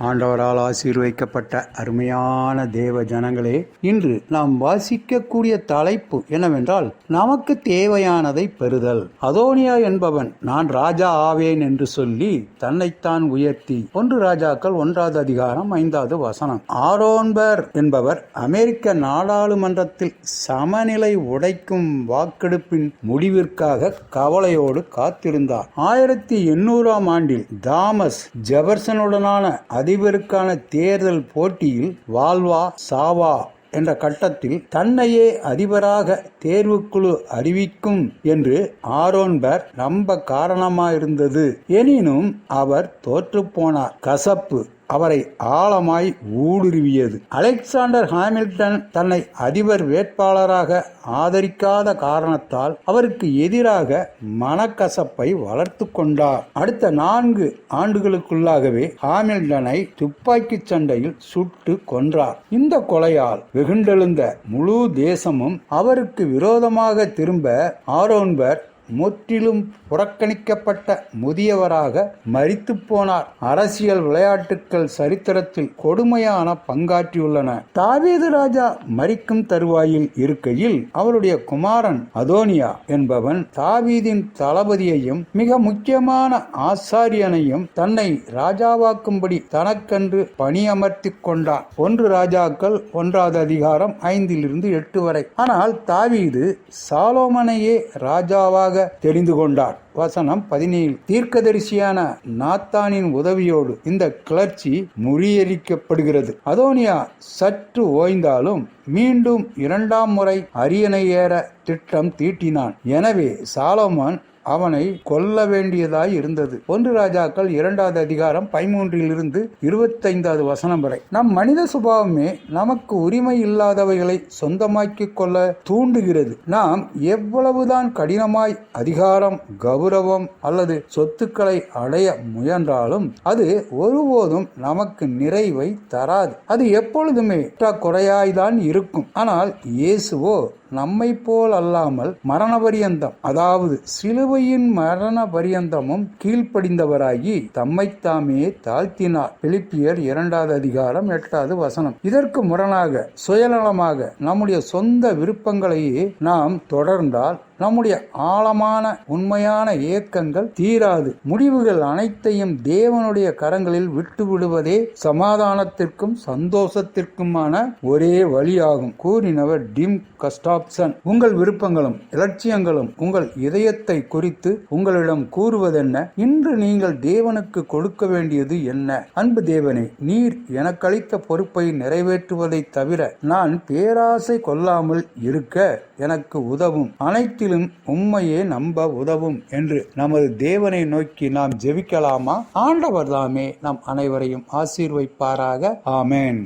ஆண்டவரால் ஆசீர்வதிக்கப்பட்ட அருமையான தேவ ஜனங்களே, இன்று நாம் வாசிக்கக்கூடிய தலைப்பு என்னவென்றால், நமக்கு தேவையானதை பெறுதல். அதோனியா என்பவன் நான் ராஜா ஆவேன் என்று சொல்லி தன்னைத்தான் உயர்த்தி 1 ராஜாக்கள் 1வது அதிகாரம் 5வது வசனம். ஆரோன்பர் என்பவர் அமெரிக்க நாடாளுமன்றத்தில் சமநிலை உடைக்கும் வாக்கெடுப்பின் முடிவிற்காக கவலையோடு காத்திருந்தார். 1800ஆம் ஆண்டில் தாமஸ் ஜெபர்சனுடனான அதிபருக்கான தேர்தல் போட்டியில் வாழ்வா சாவா என்ற கட்டத்தில் தன்னையே அதிபராக தேர்வுக்குழு அறிவிக்கும் என்று ஆரோன்பர் நம்ப காரணமாயிருந்தது. எனினும் அவர் தோற்றுப்போனார். கசப்பு அவரை ஆழமாய் ஊடுருவியது. அலெக்சாண்டர் ஹாமில்டன் தன்னை அதிபர் வேட்பாளராக ஆதரிக்காத காரணத்தால் அவருக்கு எதிராக மனக்கசப்பை வளர்த்து கொண்டார். அடுத்த 4 ஆண்டுகளுக்குள்ளாகவே ஹாமில்டனை துப்பாக்கி சண்டையில் சுட்டு கொன்றார். இந்த கொலையால் வெகுண்டெழுந்த முழு தேசமும் அவருக்கு விரோதமாக திரும்ப ஆரோன்பர் முற்றிலும் புறக்கணிக்கப்பட்ட முதியவராக மரித்து போனார். அரசியல் விளையாட்டுக்கள் சரித்திரத்தில் கொடுமையான பங்காற்றியுள்ளன. தாவீது ராஜா மரிக்கும் தருவாயில் இருக்கையில் அவருடைய குமாரன் அதோனியா என்பவன் தாவீதின் தளபதியையும் மிக முக்கியமான ஆசாரியனையும் தன்னை ராஜாவாக்கும்படி தனக்கென்று பணியமர்த்தி கொண்டார். 1 ராஜாக்கள் 1வது அதிகாரம் 5-8 வரை. ஆனால் தாவீது சாலோமனையே ராஜாவாக தெரிந்து கொண்டார். வசனம் 17. தீர்க்கதரிசியான நாத்தானின் உதவியோடு இந்த கிளர்ச்சி முறியடிக்கப்படுகிறது. அதோனியா சற்று ஓய்ந்தாலும் மீண்டும் 2ஆம் முறை அரியணை ஏற திட்டம் தீட்டினான். எனவே சாலோமன் அவனை கொல்ல வேண்டியதாய் இருந்தது. 1 ராஜாக்கள் 2வது அதிகாரம் 13-25வது வசனம் வரை. நம் மனித சுபாவமே நமக்கு உரிமை இல்லாதவைகளை சொந்தமாக்கிக் கொள்ள தூண்டுகிறது. நாம் எவ்வளவுதான் கடினமாய் அதிகாரம், கௌரவம் அல்லது சொத்துக்களை அடைய முயன்றாலும் அது ஒருபோதும் நமக்கு நிறைவை தராது. அது எப்பொழுதுமே குறையாய்தான் இருக்கும். ஆனால் இயேசுவோ நம்மை போல் அல்லாமல் மரண பரியந்தம், அதாவது சிலுவையின் மரண பரியந்தமும் கீழ்ப்படிந்தவராகி தம்மைத்தாமே தாழ்த்தினார். பிலிப்பியர் 2வது அதிகாரம் 8வது வசனம். இதற்கு முரணாக சுயநலமாக நம்முடைய சொந்த விருப்பங்களையே நாம் தொடர்ந்தால் நம்முடைய ஆழமான உண்மையான ஏக்கங்கள் தீராது. முடிவுகள் அனைத்தையும் தேவனுடைய கரங்களில் விட்டு விடுவதே சமாதானத்திற்கும் சந்தோஷத்திற்குமான ஒரே வழியாகும் கூறினவர் டிம் கஸ்டாப்சன். உங்கள் விருப்பங்களும் இலட்சியங்களும் உங்கள் இதயத்தை குறித்து உங்களிடம் கூறுவதென்ன? இன்று நீங்கள் தேவனுக்கு கொடுக்க வேண்டியது என்ன? அன்பு தேவனே, நீர் எனக்களித்த பொறுப்பை நிறைவேற்றுவதை தவிர நான் பேராசை கொள்ளாமல் இருக்க எனக்கு உதவும். அனைத்திலும் உம்மையே நம்ப உதவும் என்று நமது தேவனை நோக்கி நாம் ஜெபிக்கலாமா? ஆண்டவர் தாமே நம் அனைவரையும் ஆசீர்வதிப்பாராக. ஆமென்.